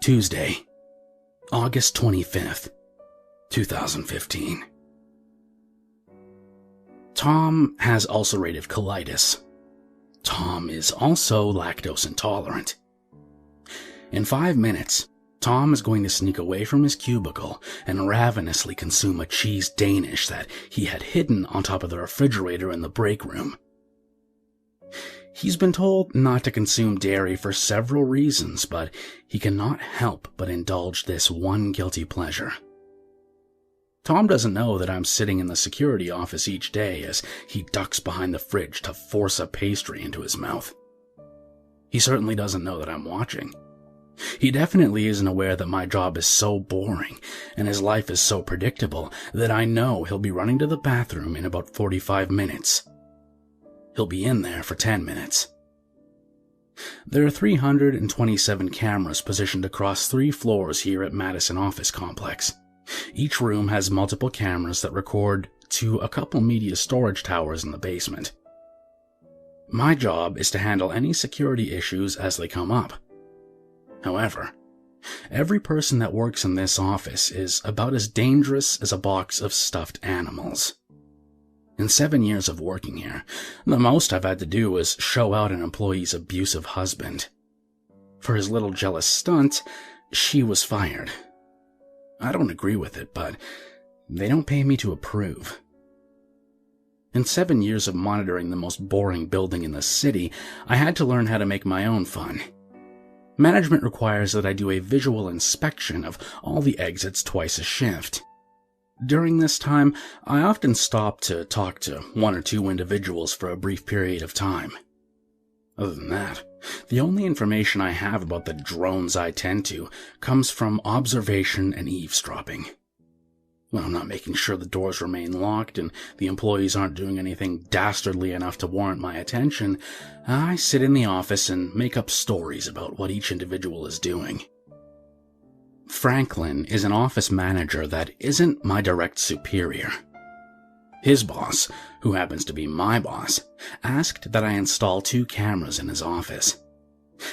Tuesday, August 25th, 2015. Tom has ulcerative colitis. Tom is also lactose intolerant. In 5 minutes, Tom is going to sneak away from his cubicle and ravenously consume a cheese Danish that he had hidden on top of the refrigerator in the break room. He's been told not to consume dairy for several reasons, but he cannot help but indulge this one guilty pleasure. Tom doesn't know that I'm sitting in the security office each day as he ducks behind the fridge to force a pastry into his mouth. He certainly doesn't know that I'm watching. He definitely isn't aware that my job is so boring and his life is so predictable that I know he'll be running to the bathroom in about 45 minutes. He'll be in there for 10 minutes. There are 327 cameras positioned across 3 floors here at Madison Office Complex. Each room has multiple cameras that record to a couple media storage towers in the basement. My job is to handle any security issues as they come up. However, every person that works in this office is about as dangerous as a box of stuffed animals. In 7 years of working here, the most I've had to do was show out an employee's abusive husband. For his little jealous stunt, she was fired. I don't agree with it, but they don't pay me to approve. In 7 years of monitoring the most boring building in the city, I had to learn how to make my own fun. Management requires that I do a visual inspection of all the exits twice a shift. During this time, I often stop to talk to 1 or 2 individuals for a brief period of time. Other than that, the only information I have about the drones I tend to comes from observation and eavesdropping. When I'm not making sure the doors remain locked and the employees aren't doing anything dastardly enough to warrant my attention, I sit in the office and make up stories about what each individual is doing. Franklin is an office manager that isn't my direct superior. His boss, who happens to be my boss, asked that I install 2 cameras in his office.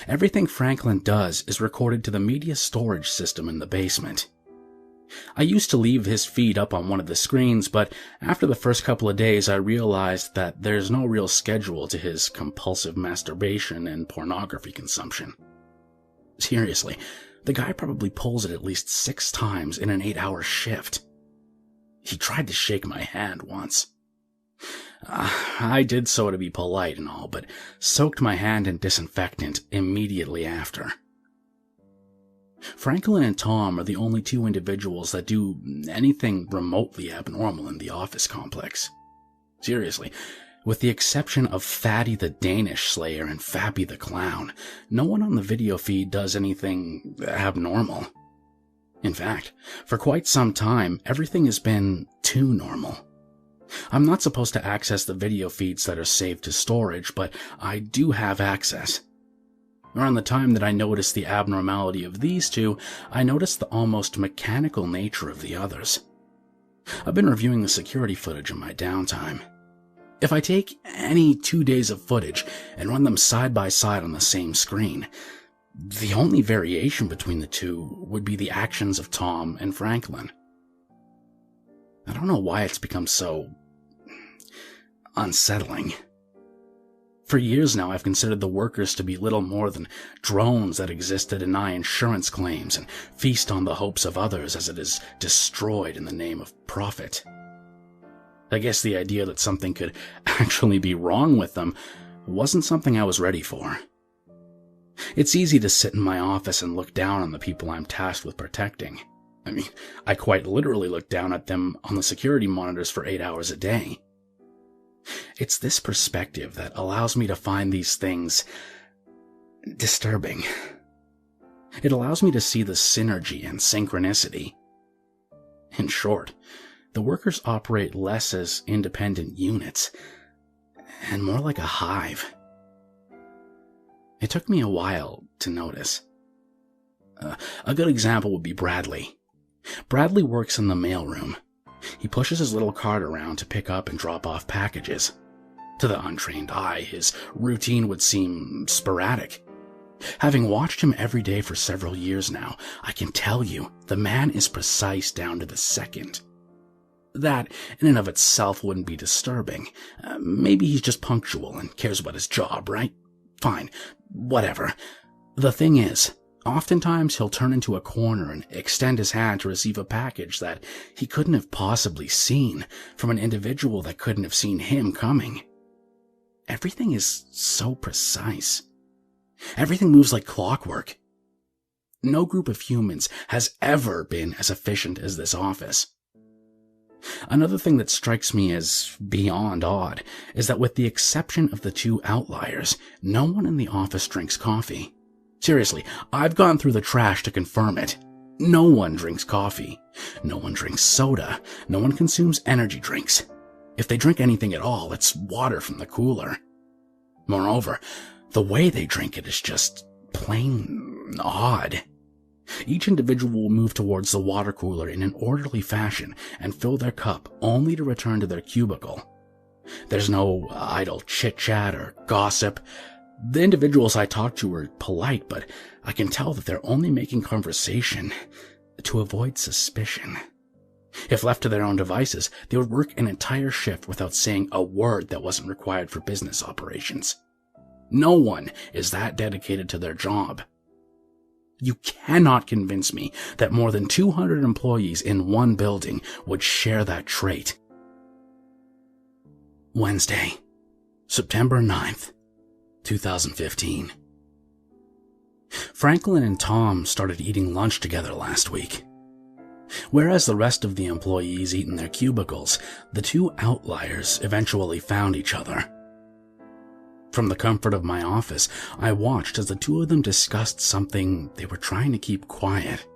Everything Franklin does is recorded to the media storage system in the basement. I used to leave his feed up on one of the screens, but after the first couple of days I realized that there's no real schedule to his compulsive masturbation and pornography consumption. Seriously, the guy probably pulls it at least 6 times in an 8-hour shift. He tried to shake my hand once. I did so to be polite and all, but soaked my hand in disinfectant immediately after. Franklin and Tom are the only 2 individuals that do anything remotely abnormal in the office complex. Seriously, with the exception of Fatty the Danish Slayer and Fappy the Clown, no one on the video feed does anything abnormal. In fact, for quite some time, everything has been too normal. I'm not supposed to access the video feeds that are saved to storage, but I do have access. Around the time that I noticed the abnormality of these 2, I noticed the almost mechanical nature of the others. I've been reviewing the security footage in my downtime. If I take any 2 days of footage and run them side by side on the same screen, the only variation between the 2 would be the actions of Tom and Franklin. I don't know why it's become so unsettling. For years now, I've considered the workers to be little more than drones that exist to deny insurance claims and feast on the hopes of others as it is destroyed in the name of profit. I guess the idea that something could actually be wrong with them wasn't something I was ready for. It's easy to sit in my office and look down on the people I'm tasked with protecting. I mean, I quite literally look down at them on the security monitors for 8 hours a day. It's this perspective that allows me to find these things disturbing. It allows me to see the synergy and synchronicity. In short, the workers operate less as independent units and more like a hive. It took me a while to notice. A good example would be Bradley. Bradley works in the mailroom. He pushes his little cart around to pick up and drop off packages. To the untrained eye, his routine would seem sporadic. Having watched him every day for several years now, I can tell you the man is precise down to the second. That, in and of itself, wouldn't be disturbing. Maybe he's just punctual and cares about his job, right? Fine, whatever. The thing is, oftentimes he'll turn into a corner and extend his hand to receive a package that he couldn't have possibly seen from an individual that couldn't have seen him coming. Everything is so precise. Everything moves like clockwork. No group of humans has ever been as efficient as this office. Another thing that strikes me as beyond odd is that with the exception of the two outliers, no one in the office drinks coffee. Seriously, I've gone through the trash to confirm it. No one drinks coffee. No one drinks soda. No one consumes energy drinks. If they drink anything at all, it's water from the cooler. Moreover, the way they drink it is just plain odd. Each individual will move towards the water cooler in an orderly fashion and fill their cup only to return to their cubicle. There's no idle chit-chat or gossip. The individuals I talk to are polite, but I can tell that they're only making conversation to avoid suspicion. If left to their own devices, they would work an entire shift without saying a word that wasn't required for business operations. No one is that dedicated to their job. You cannot convince me that more than 200 employees in one building would share that trait. Wednesday, September 9th, 2015. Franklin and Tom started eating lunch together last week. Whereas the rest of the employees eat in their cubicles, the two outliers eventually found each other. From the comfort of my office, I watched as the two of them discussed something they were trying to keep quiet.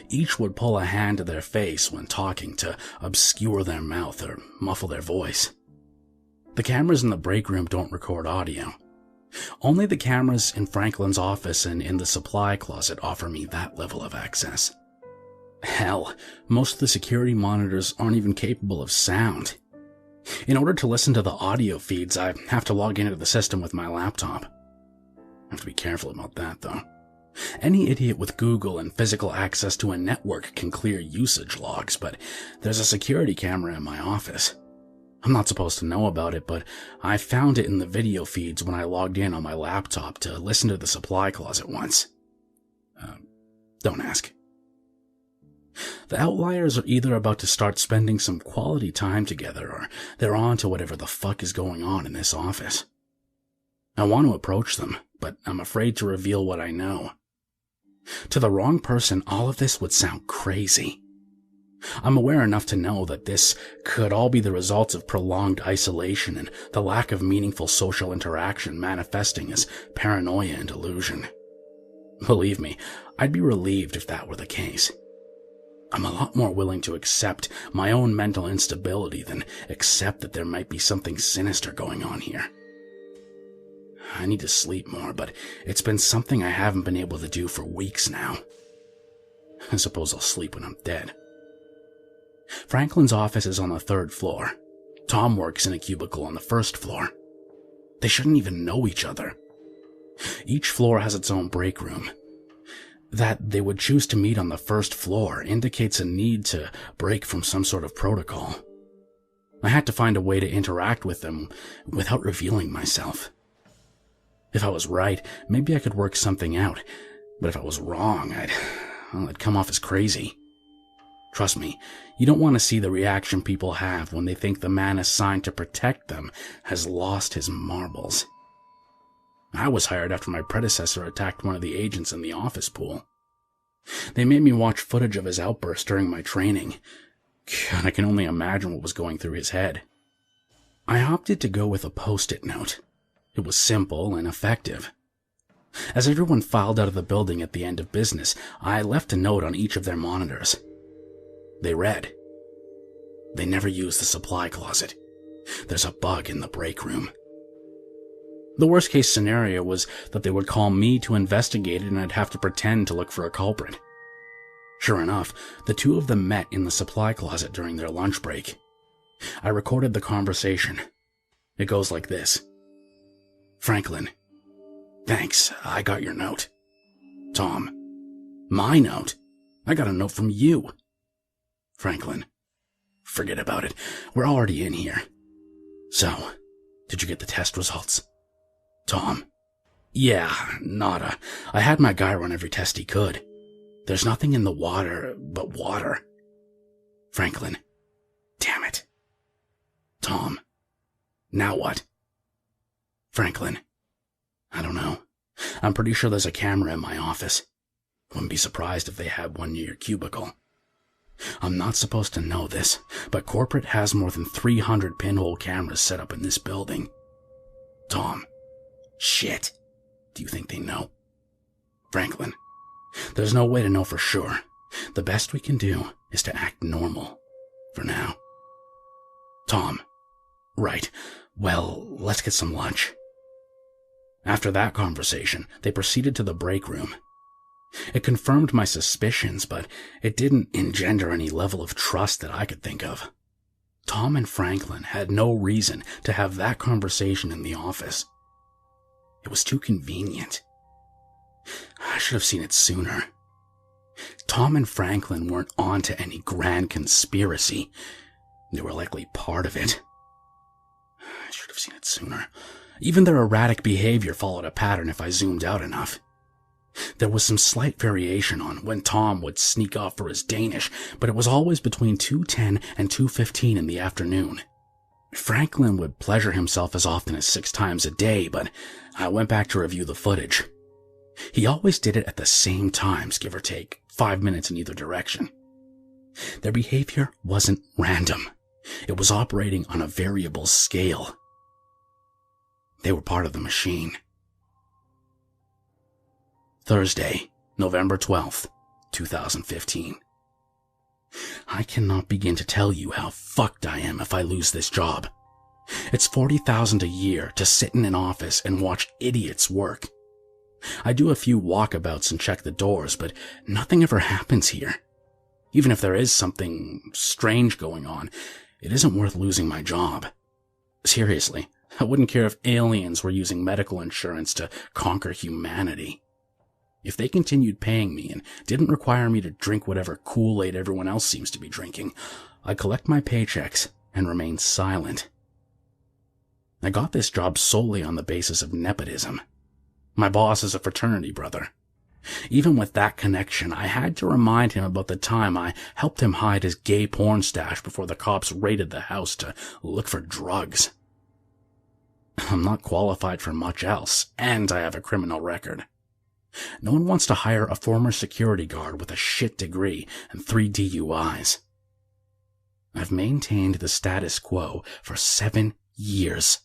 Each would pull a hand to their face when talking to obscure their mouth or muffle their voice. The cameras in the break room don't record audio. Only the cameras in Franklin's office and in the supply closet offer me that level of access. Hell, most of the security monitors aren't even capable of sound. In order to listen to the audio feeds, I have to log into the system with my laptop. I have to be careful about that, though. Any idiot with Google and physical access to a network can clear usage logs, but there's a security camera in my office. I'm not supposed to know about it, but I found it in the video feeds when I logged in on my laptop to listen to the supply closet once. Don't ask. The outliers are either about to start spending some quality time together, or they're on to whatever the fuck is going on in this office. I want to approach them, but I'm afraid to reveal what I know. To the wrong person, all of this would sound crazy. I'm aware enough to know that this could all be the results of prolonged isolation and the lack of meaningful social interaction manifesting as paranoia and delusion. Believe me, I'd be relieved if that were the case. I'm a lot more willing to accept my own mental instability than accept that there might be something sinister going on here. I need to sleep more, but it's been something I haven't been able to do for weeks now. I suppose I'll sleep when I'm dead. Franklin's office is on the 3rd floor. Tom works in a cubicle on the 1st floor. They shouldn't even know each other. Each floor has its own break room. That they would choose to meet on the 1st floor indicates a need to break from some sort of protocol. I had to find a way to interact with them without revealing myself. If I was right, maybe I could work something out, but if I was wrong, I'd come off as crazy. Trust me, you don't want to see the reaction people have when they think the man assigned to protect them has lost his marbles. I was hired after my predecessor attacked one of the agents in the office pool. They made me watch footage of his outburst during my training. God, I can only imagine what was going through his head. I opted to go with a post-it note. It was simple and effective. As everyone filed out of the building at the end of business, I left a note on each of their monitors. They read, "They never use the supply closet. There's a bug in the break room." The worst case scenario was that they would call me to investigate it and I'd have to pretend to look for a culprit. Sure enough, the two of them met in the supply closet during their lunch break. I recorded the conversation. It goes like this. "Franklin, Thanks, I got your note. Tom. My note? I got a note from you. Franklin. Forget about it. We're already in here. So, did you get the test results? Tom. Yeah, nada. I had my guy run every test he could. There's nothing in the water but water. Franklin. Damn it. Tom. Now what? Franklin. I don't know. I'm pretty sure there's a camera in my office. Wouldn't be surprised if they had one near your cubicle. I'm not supposed to know this, but corporate has more than 300 pinhole cameras set up in this building. Tom. Shit. Do you think they know? Franklin. There's no way to know for sure. The best we can do is to act normal. For now. Tom. Right. Well, let's get some lunch. After that conversation, they proceeded to the break room. It confirmed my suspicions, but it didn't engender any level of trust that I could think of. Tom and Franklin had no reason to have that conversation in the office. It was too convenient. I should have seen it sooner. Tom and Franklin weren't on to any grand conspiracy. They were likely part of it. I should have seen it sooner. Even their erratic behavior followed a pattern if I zoomed out enough. There was some slight variation on when Tom would sneak off for his Danish, but it was always between 2:10 and 2:15 in the afternoon. Franklin would pleasure himself as often as 6 times a day, but I went back to review the footage. He always did it at the same times, give or take 5 minutes in either direction. Their behavior wasn't random. It was operating on a variable scale. They were part of the machine. Thursday, November 12th, 2015. I cannot begin to tell you how fucked I am if I lose this job. It's $40,000 a year to sit in an office and watch idiots work. I do a few walkabouts and check the doors, but nothing ever happens here. Even if there is something strange going on, it isn't worth losing my job. Seriously, I wouldn't care if aliens were using medical insurance to conquer humanity. If they continued paying me and didn't require me to drink whatever Kool-Aid everyone else seems to be drinking, I'd collect my paychecks and remain silent. I got this job solely on the basis of nepotism. My boss is a fraternity brother. Even with that connection, I had to remind him about the time I helped him hide his gay porn stash before the cops raided the house to look for drugs. I'm not qualified for much else, and I have a criminal record. No one wants to hire a former security guard with a shit degree and 3 DUIs. I've maintained the status quo for 7 years.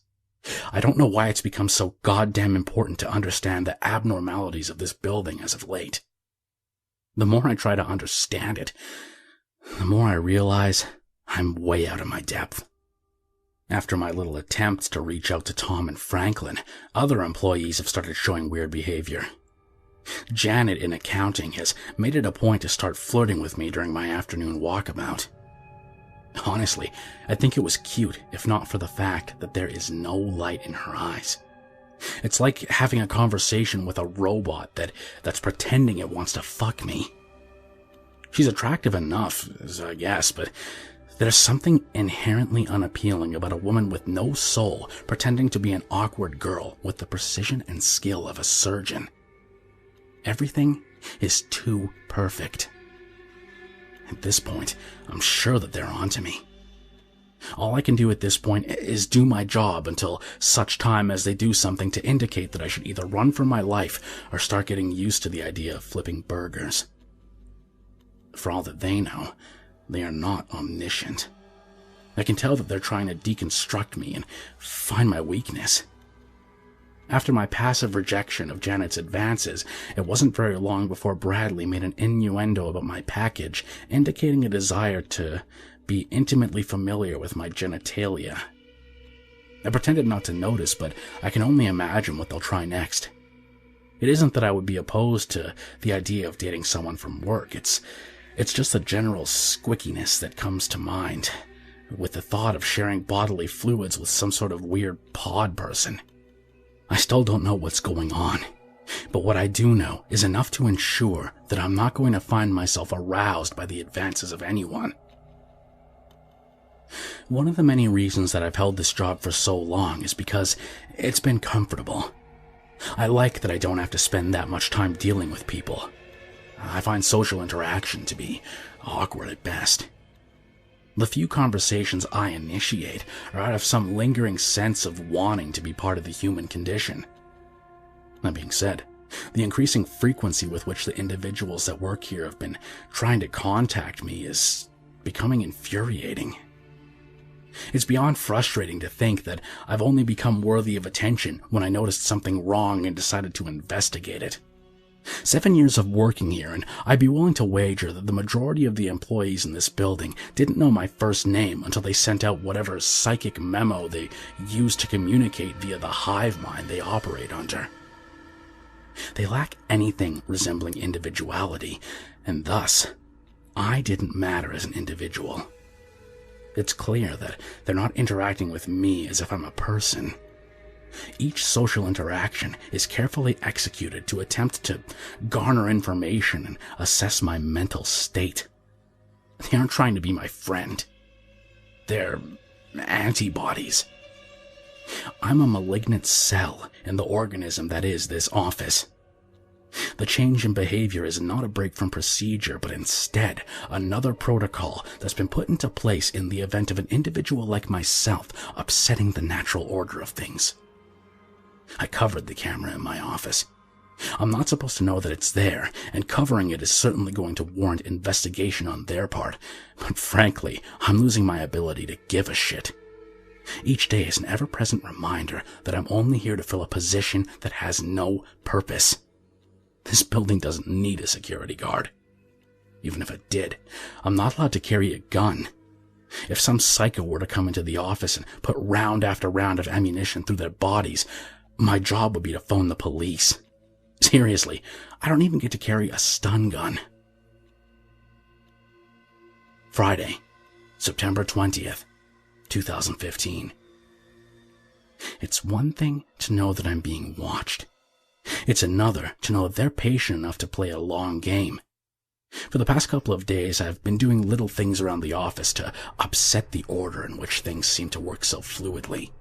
I don't know why it's become so goddamn important to understand the abnormalities of this building as of late. The more I try to understand it, the more I realize I'm way out of my depth. After my little attempts to reach out to Tom and Franklin, other employees have started showing weird behavior. Janet in accounting has made it a point to start flirting with me during my afternoon walkabout. Honestly, I think it was cute, if not for the fact that there is no light in her eyes. It's like having a conversation with a robot that's pretending it wants to fuck me. She's attractive enough, I guess, but there's something inherently unappealing about a woman with no soul pretending to be an awkward girl with the precision and skill of a surgeon. Everything is too perfect. At this point, I'm sure that they're onto me. All I can do at this point is do my job until such time as they do something to indicate that I should either run for my life or start getting used to the idea of flipping burgers. For all that they know, they are not omniscient. I can tell that they're trying to deconstruct me and find my weakness. After my passive rejection of Janet's advances, it wasn't very long before Bradley made an innuendo about my package, indicating a desire to be intimately familiar with my genitalia. I pretended not to notice, but I can only imagine what they'll try next. It isn't that I would be opposed to the idea of dating someone from work. It's just the general squickiness that comes to mind, with the thought of sharing bodily fluids with some sort of weird pod person. I still don't know what's going on, but what I do know is enough to ensure that I'm not going to find myself aroused by the advances of anyone. One of the many reasons that I've held this job for so long is because it's been comfortable. I like that I don't have to spend that much time dealing with people. I find social interaction to be awkward at best. The few conversations I initiate are out of some lingering sense of wanting to be part of the human condition. That being said, the increasing frequency with which the individuals that work here have been trying to contact me is becoming infuriating. It's beyond frustrating to think that I've only become worthy of attention when I noticed something wrong and decided to investigate it. 7 years of working here, and I'd be willing to wager that the majority of the employees in this building didn't know my first name until they sent out whatever psychic memo they used to communicate via the hive mind they operate under. They lack anything resembling individuality, and thus, I didn't matter as an individual. It's clear that they're not interacting with me as if I'm a person. Each social interaction is carefully executed to attempt to garner information and assess my mental state. They aren't trying to be my friend. They're antibodies. I'm a malignant cell in the organism that is this office. The change in behavior is not a break from procedure, but instead another protocol that's been put into place in the event of an individual like myself upsetting the natural order of things. I covered the camera in my office. I'm not supposed to know that it's there, and covering it is certainly going to warrant investigation on their part, but frankly, I'm losing my ability to give a shit. Each day is an ever-present reminder that I'm only here to fill a position that has no purpose. This building doesn't need a security guard. Even if it did, I'm not allowed to carry a gun. If some psycho were to come into the office and put round after round of ammunition through their bodies, my job would be to phone the police. Seriously, I don't even get to carry a stun gun. Friday, September 20th, 2015. It's one thing to know that I'm being watched. It's another to know that they're patient enough to play a long game. For the past couple of days, I've been doing little things around the office to upset the order in which things seem to work so fluidly.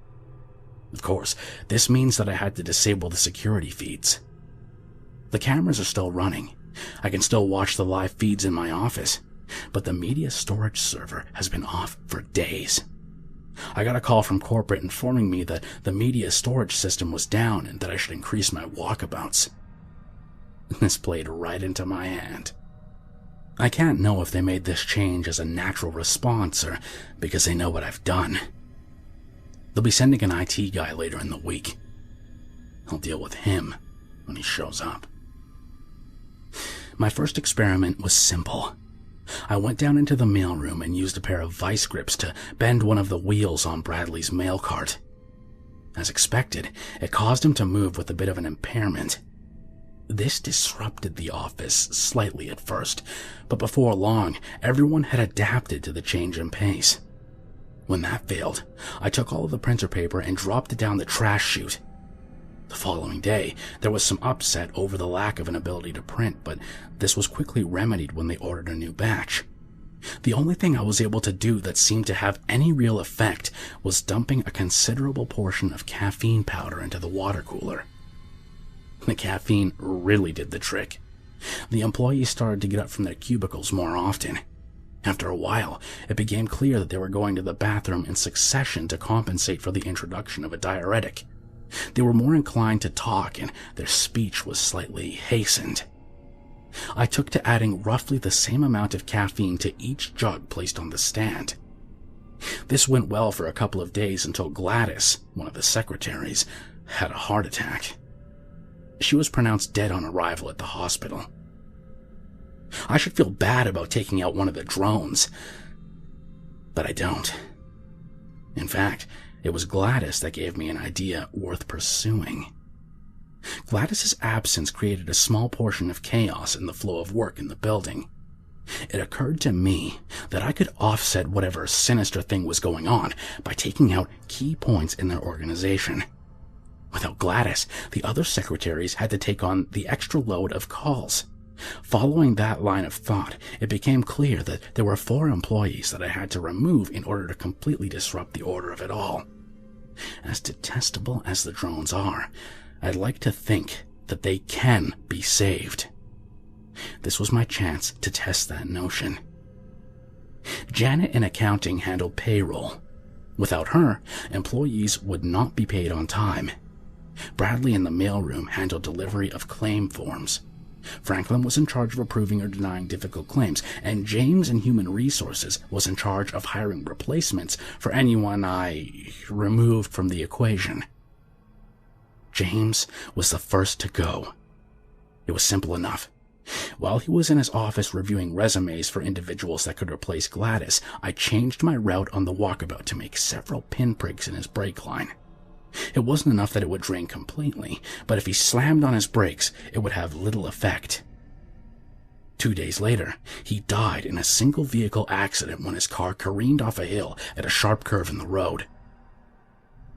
Of course, this means that I had to disable the security feeds. The cameras are still running. I can still watch the live feeds in my office, but the media storage server has been off for days. I got a call from corporate informing me that the media storage system was down and that I should increase my walkabouts. This played right into my hand. I can't know if they made this change as a natural response or because they know what I've done. They'll be sending an IT guy later in the week. I'll deal with him when he shows up. My first experiment was simple. I went down into the mailroom and used a pair of vice grips to bend one of the wheels on Bradley's mail cart. As expected, it caused him to move with a bit of an impairment. This disrupted the office slightly at first, but before long, everyone had adapted to the change in pace. When that failed, I took all of the printer paper and dropped it down the trash chute. The following day, there was some upset over the lack of an ability to print, but this was quickly remedied when they ordered a new batch. The only thing I was able to do that seemed to have any real effect was dumping a considerable portion of caffeine powder into the water cooler. The caffeine really did the trick. The employees started to get up from their cubicles more often. After a while, it became clear that they were going to the bathroom in succession to compensate for the introduction of a diuretic. They were more inclined to talk, and their speech was slightly hastened. I took to adding roughly the same amount of caffeine to each jug placed on the stand. This went well for a couple of days until Gladys, one of the secretaries, had a heart attack. She was pronounced dead on arrival at the hospital. I should feel bad about taking out one of the drones, but I don't. In fact, it was Gladys that gave me an idea worth pursuing. Gladys's absence created a small portion of chaos in the flow of work in the building. It occurred to me that I could offset whatever sinister thing was going on by taking out key points in their organization. Without Gladys, the other secretaries had to take on the extra load of calls. Following that line of thought, it became clear that there were 4 employees that I had to remove in order to completely disrupt the order of it all. As detestable as the drones are, I'd like to think that they can be saved. This was my chance to test that notion. Janet in accounting handled payroll. Without her, employees would not be paid on time. Bradley in the mailroom handled delivery of claim forms. Franklin was in charge of approving or denying difficult claims, and James in human resources was in charge of hiring replacements for anyone I removed from the equation. James was the first to go. It was simple enough. While he was in his office reviewing resumes for individuals that could replace Gladys, I changed my route on the walkabout to make several pinpricks in his brake line. It wasn't enough that it would drain completely, but if he slammed on his brakes, it would have little effect. 2 days later, he died in a single-vehicle accident when his car careened off a hill at a sharp curve in the road.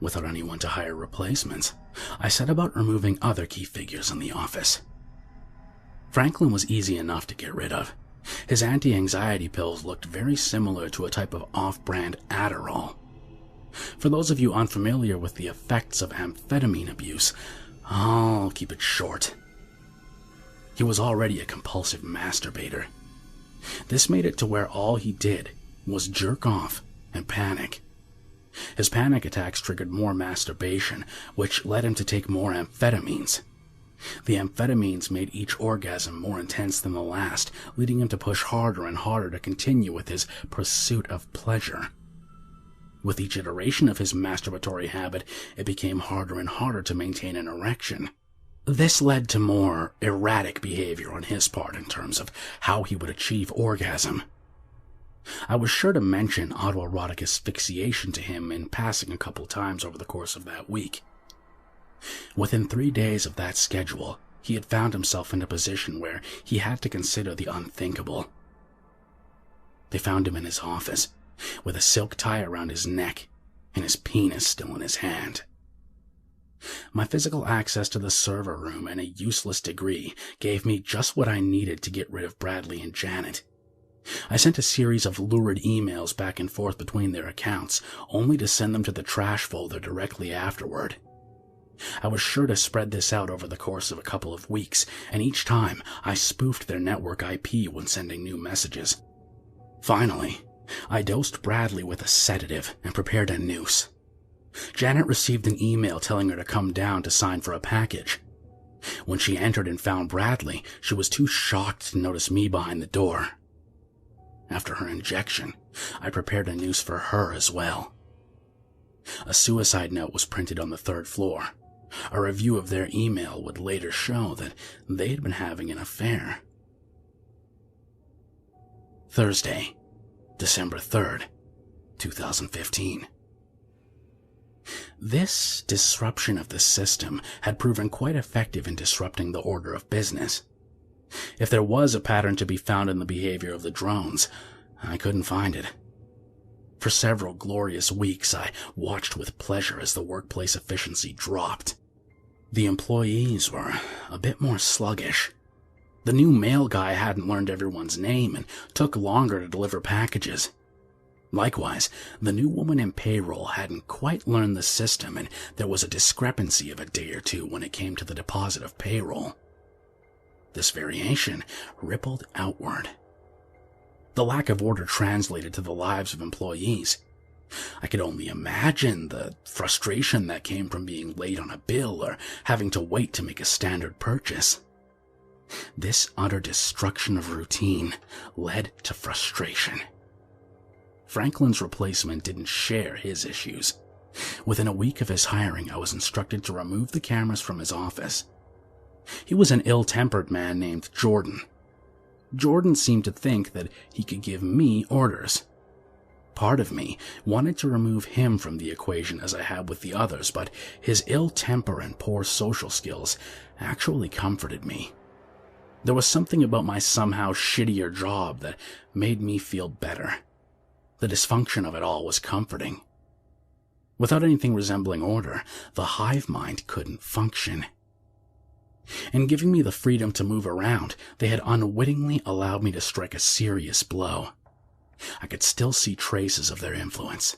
Without anyone to hire replacements, I set about removing other key figures in the office. Franklin was easy enough to get rid of. His anti-anxiety pills looked very similar to a type of off-brand Adderall. For those of you unfamiliar with the effects of amphetamine abuse, I'll keep it short. He was already a compulsive masturbator. This made it to where all he did was jerk off and panic. His panic attacks triggered more masturbation, which led him to take more amphetamines. The amphetamines made each orgasm more intense than the last, leading him to push harder and harder to continue with his pursuit of pleasure. With each iteration of his masturbatory habit, it became harder and harder to maintain an erection. This led to more erratic behavior on his part in terms of how he would achieve orgasm. I was sure to mention autoerotic asphyxiation to him in passing a couple times over the course of that week. Within 3 days of that schedule, he had found himself in a position where he had to consider the unthinkable. They found him in his office, with a silk tie around his neck and his penis still in his hand. My physical access to the server room and a useless degree gave me just what I needed to get rid of Bradley and Janet. I sent a series of lurid emails back and forth between their accounts, only to send them to the trash folder directly afterward. I was sure to spread this out over the course of a couple of weeks, and each time I spoofed their network IP when sending new messages. Finally, I dosed Bradley with a sedative and prepared a noose. Janet received an email telling her to come down to sign for a package. When she entered and found Bradley, she was too shocked to notice me behind the door. After her injection, I prepared a noose for her as well. A suicide note was printed on the 3rd floor. A review of their email would later show that they had been having an affair. Thursday, December 3rd, 2015. This disruption of the system had proven quite effective in disrupting the order of business. If there was a pattern to be found in the behavior of the drones, I couldn't find it. For several glorious weeks, I watched with pleasure as the workplace efficiency dropped. The employees were a bit more sluggish. The new mail guy hadn't learned everyone's name and took longer to deliver packages. Likewise, the new woman in payroll hadn't quite learned the system, and there was a discrepancy of a day or two when it came to the deposit of payroll. This variation rippled outward. The lack of order translated to the lives of employees. I could only imagine the frustration that came from being late on a bill or having to wait to make a standard purchase. This utter destruction of routine led to frustration. Franklin's replacement didn't share his issues. Within a week of his hiring, I was instructed to remove the cameras from his office. He was an ill-tempered man named Jordan. Jordan seemed to think that he could give me orders. Part of me wanted to remove him from the equation as I had with the others, but his ill temper and poor social skills actually comforted me. There was something about my somehow shittier job that made me feel better. The dysfunction of it all was comforting. Without anything resembling order, the hive mind couldn't function. In giving me the freedom to move around, they had unwittingly allowed me to strike a serious blow. I could still see traces of their influence.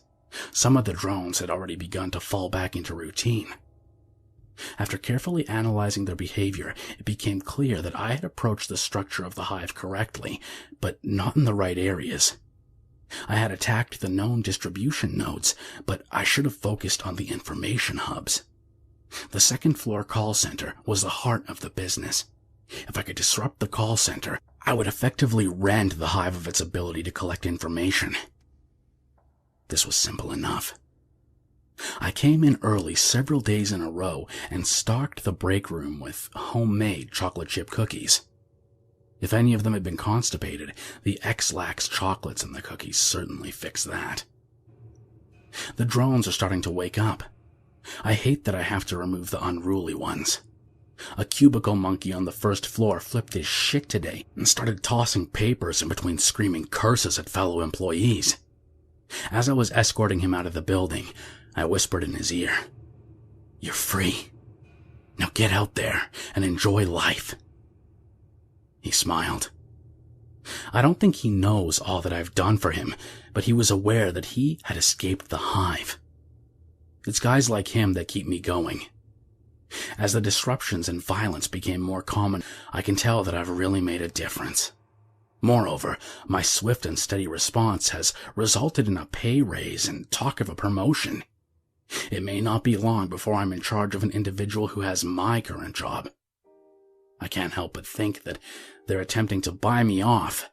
Some of the drones had already begun to fall back into routine. After carefully analyzing their behavior, it became clear that I had approached the structure of the hive correctly, but not in the right areas. I had attacked the known distribution nodes, but I should have focused on the information hubs. The second-floor call center was the heart of the business. If I could disrupt the call center, I would effectively rend the hive of its ability to collect information. This was simple enough. I came in early several days in a row and stocked the break room with homemade chocolate chip cookies. If any of them had been constipated, the X-Lax chocolates in the cookies certainly fixed that. The drones are starting to wake up. I hate that I have to remove the unruly ones. A cubicle monkey on the first floor flipped his shit today and started tossing papers in between screaming curses at fellow employees. As I was escorting him out of the building, I whispered in his ear, "You're free. Now get out there and enjoy life." He smiled. I don't think he knows all that I've done for him, but he was aware that he had escaped the hive. It's guys like him that keep me going. As the disruptions and violence became more common, I can tell that I've really made a difference. Moreover, my swift and steady response has resulted in a pay raise and talk of a promotion. It may not be long before I'm in charge of an individual who has my current job. I can't help but think that they're attempting to buy me off,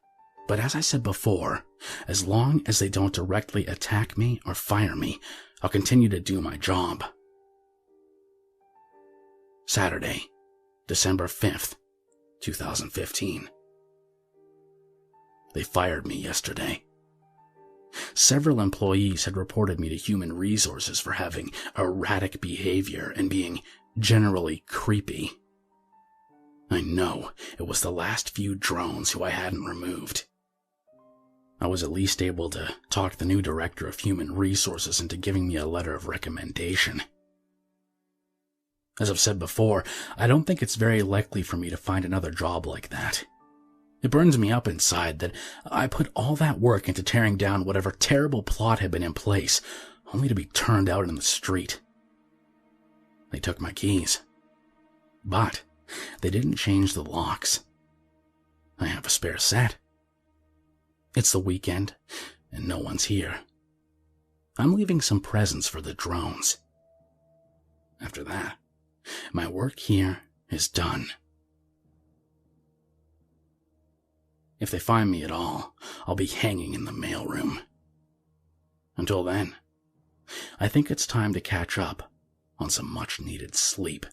but as I said before, as long as they don't directly attack me or fire me, I'll continue to do my job. Saturday, December 5th, 2015. They fired me yesterday. Several employees had reported me to human resources for having erratic behavior and being generally creepy. I know it was the last few drones who I hadn't removed. I was at least able to talk the new director of human resources into giving me a letter of recommendation. As I've said before, I don't think it's very likely for me to find another job like that. It burns me up inside that I put all that work into tearing down whatever terrible plot had been in place, only to be turned out in the street. They took my keys, but they didn't change the locks. I have a spare set. It's the weekend, and no one's here. I'm leaving some presents for the drones. After that, my work here is done. If they find me at all, I'll be hanging in the mailroom. Until then, I think it's time to catch up on some much-needed sleep.